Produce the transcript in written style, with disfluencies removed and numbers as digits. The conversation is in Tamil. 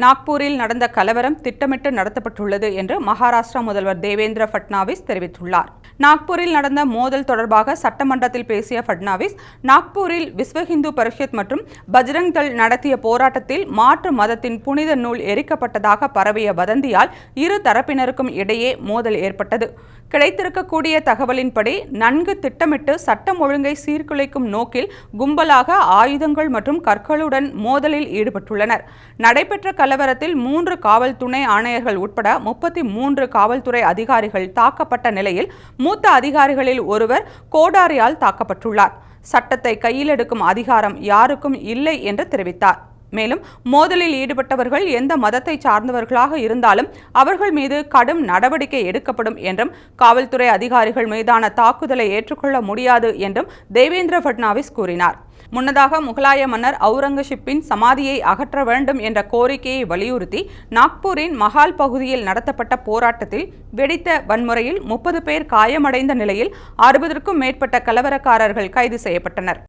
நாக்பூரில் நடந்த கலவரம் திட்டமிட்டு நடத்தப்பட்டுள்ளது என்று மகாராஷ்டிரா முதல்வர் தேவேந்திர ஃபட்னாவிஸ் தெரிவித்துள்ளார். நாக்பூரில் நடந்த மோதல் தொடர்பாக சட்டமன்றத்தில் பேசிய ஃபட்னாவிஸ், நாக்பூரில் விஸ்வ இந்து பரிஷத் மற்றும் பஜ்ரங் தள் நடத்திய போராட்டத்தில் மாற்று மதத்தின் புனித நூல் எரிக்கப்பட்டதாக பரவிய வதந்தியால் இரு தரப்பினருக்கும் இடையே மோதல் ஏற்பட்டது. கிடைத்திருக்கக்கூடிய தகவலின்படி நன்கு திட்டமிட்டு சட்டம் ஒழுங்கை சீர்குலைக்கும் நோக்கில் கும்பலாக ஆயுதங்கள் மற்றும் கற்களுடன் மோதலில் ஈடுபட்டுள்ளனர். நடைபெற்ற கலவரத்தில் 3 காவல் துணை ஆணையர்கள் உட்பட 33 காவல்துறை அதிகாரிகள் தாக்கப்பட்ட நிலையில் மூத்த அதிகாரிகளில் ஒருவர் கோடாரியால் தாக்கப்பட்டுள்ளார். சட்டத்தை கையில் எடுக்கும் அதிகாரம் யாருக்கும் இல்லை என்று தெரிவித்தார். மேலும் மோதலில் ஈடுபட்டவர்கள் எந்த மதத்தை சார்ந்தவர்களாக இருந்தாலும் அவர்கள் மீது கடும் நடவடிக்கை எடுக்கப்படும் என்றும், காவல்துறை அதிகாரிகள் மீதான தாக்குதலை ஏற்றுக்கொள்ள முடியாது என்றும் தேவேந்திர ஃபட்னாவிஸ் கூறினார். முன்னதாக முகலாய மன்னர் அவுரங்கசீப்பின் சமாதியை அகற்ற வேண்டும் என்ற கோரிக்கையை வலியுறுத்தி நாக்பூரின் மஹால் பகுதியில் நடத்தப்பட்ட போராட்டத்தில் வெடித்த வன்முறையில் 30 பேர் காயமடைந்த நிலையில் 60க்கும் மேற்பட்ட கலவரக்காரர்கள் கைது செய்யப்பட்டனர்.